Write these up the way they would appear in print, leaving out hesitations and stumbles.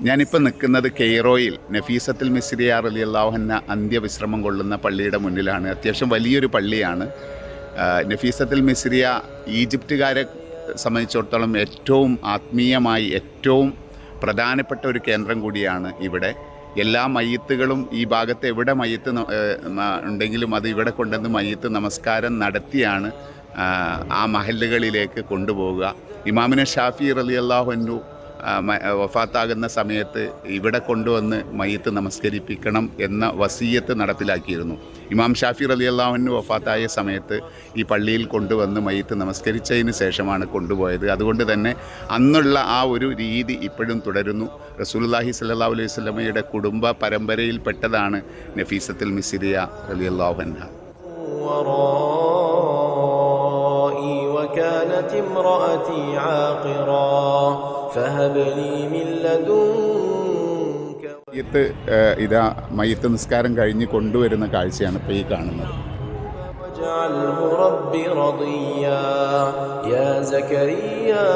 ഞാനിപ്പോൾ നിൽക്കുന്നത് കെയ്റോയിൽ നഫീസത്തുൽ മിസ്രിയ റളിയല്ലാഹു അൻഹ അന്ത്യവിശ്രമം കൊള്ളുന്ന പള്ളിയുടെ മുന്നിലാണ്. അത്യാവശ്യം വലിയൊരു പള്ളിയാണ്. നഫീസത്തുൽ മിസ്രിയ ഈജിപ്തുകാരെ സംബന്ധിച്ചിടത്തോളം ഏറ്റവും ആത്മീയമായി ഏറ്റവും പ്രധാനപ്പെട്ട ഒരു കേന്ദ്രം കൂടിയാണ് ഇവിടെ. എല്ലാ മയ്യത്തുകളും ഈ ഭാഗത്ത് എവിടെ മയ്യത്ത് ഉണ്ടെങ്കിലും അത് ഇവിടെ കൊണ്ടുവന്ന് മയ്യത്ത് നമസ്കാരം നടത്തിയാണ് ആ മഹല്ലുകളിലേക്ക് കൊണ്ടുപോവുക. ഇമാമിനെ ഷാഫി റളിയല്ലാഹു അൻഹു വഫാത്താകുന്ന സമയത്ത് ഇവിടെ കൊണ്ടുവന്ന് മയ്യത്ത് നമസ്കരിപ്പിക്കണം എന്ന വസീയത്ത് നടപ്പിലാക്കിയിരുന്നു. ഇമാം ഷാഫി റളിയല്ലാഹു അൻഹു വഫാത്തായ സമയത്ത് ഈ പള്ളിയിൽ കൊണ്ടുവന്ന് മയ്യത്ത് നമസ്കരിച്ചതിന് ശേഷമാണ് കൊണ്ടുപോയത്. അതുകൊണ്ട് തന്നെ അന്നുള്ള ആ ഒരു രീതി ഇപ്പോഴും തുടരുന്നു. റസൂലുള്ളാഹി സ്വല്ലല്ലാഹു അലൈഹി വസല്ലമയുടെ കുടുംബ പരമ്പരയിൽപ്പെട്ടതാണ് നഫീസത്തുൽ മിസ്രിയ റളിയല്ലാഹു അൻഹ. وكانت امرأتي عاقرا فهب لي من لدنك ഇതാ മയ്യത്ത് നിസ്കാരം കഴിഞ്ഞ് കൊണ്ടുവരുന്ന കാഴ്ചയാണ് ഇപ്പോൾ ഈ കാണുന്നത്. واجعله ربي رضيا يا زكريا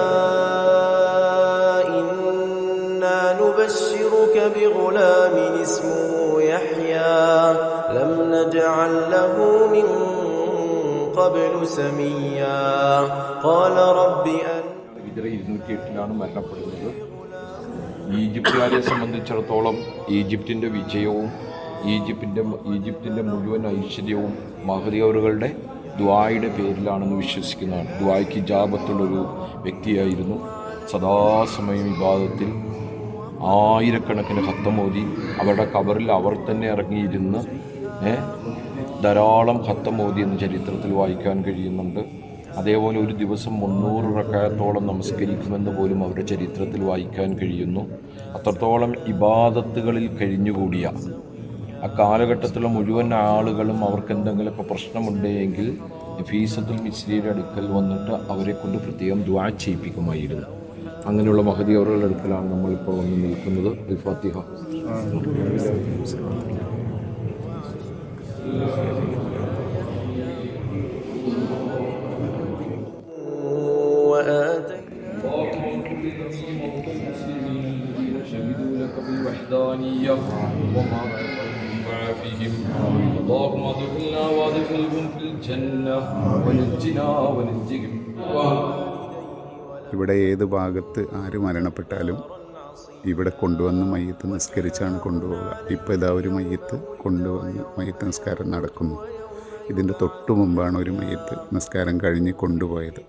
إنا نبشرك بغلام اسمه يحيى لم نجعل له من قبل سميا قال رب أن 208 മരണപ്പെടുന്നത്. ഈജിപ്തുകാരെ സംബന്ധിച്ചിടത്തോളം ഈജിപ്തിൻ്റെ വിജയവും ഈജിപ്തിൻ്റെ മുഴുവൻ ഐശ്വര്യവും മഹദി അവറുകളുടെ ദുആയുടെ പേരിലാണെന്ന് വിശ്വസിക്കുന്നതാണ്. ദുആയ്ക്ക് ഇജാബത്തുള്ളൊരു വ്യക്തിയായിരുന്നു. സദാസമയം ഇബാദത്തിൽ ആയിരക്കണക്കിന് ഖത്തമോദി അവരുടെ ഖബറിൽ അവർ തന്നെ ഇറങ്ങിയിരുന്ന് ധാരാളം ഖത്തമോദി എന്ന് ചരിത്രത്തിൽ വായിക്കാൻ കഴിയുന്നുണ്ട്. അതേപോലെ ഒരു ദിവസം 300 റക്അത്തോളം നമസ്കരിക്കുമെന്ന് പോലും അവരുടെ ചരിത്രത്തിൽ വായിക്കാൻ കഴിയുന്നു. അത്രത്തോളം ഇബാദത്തുകളിൽ കഴിഞ്ഞുകൂടിയ ആ കാലഘട്ടത്തിലുള്ള മുഴുവൻ ആളുകളും അവർക്ക് എന്തെങ്കിലുമൊക്കെ പ്രശ്നമുണ്ടെങ്കിൽ നഫീസത്തുൽ മിസ്രിയുടെ അടുക്കൽ വന്നിട്ട് അവരെ കൊണ്ട് പ്രത്യേകം ദുആ ചെയ്യിപ്പിക്കുമായിരുന്നു. അങ്ങനെയുള്ള മഹദി അവരുടെ അടുക്കലാണ് നമ്മളിപ്പോൾ വന്ന് നിൽക്കുന്നത്. അൽ ഫാത്തിഹ. بالوحدانية وما فيهم اللهم ادخلنا وادخلهم في الجنة ونجنا ونجهم. ഇവിടെ ഏത് ഭാഗത്ത് ആര് മരണപ്പെട്ടാലും ഇവിടെ കൊണ്ടുവന്ന് മയ്യത്ത് നിസ്കരിച്ചാണ് കൊണ്ടുപോവുക. ഇപ്പോൾ ഇതാ ഒരു മയ്യത്ത് കൊണ്ടുവന്ന് മയ്യത്ത് നിസ്കാരം നടക്കുന്നു. ഇതിൻ്റെ തൊട്ടു മുമ്പാണ് ഒരു മയ്യത്ത് നിസ്കാരം കഴിഞ്ഞ് കൊണ്ടുപോയത്.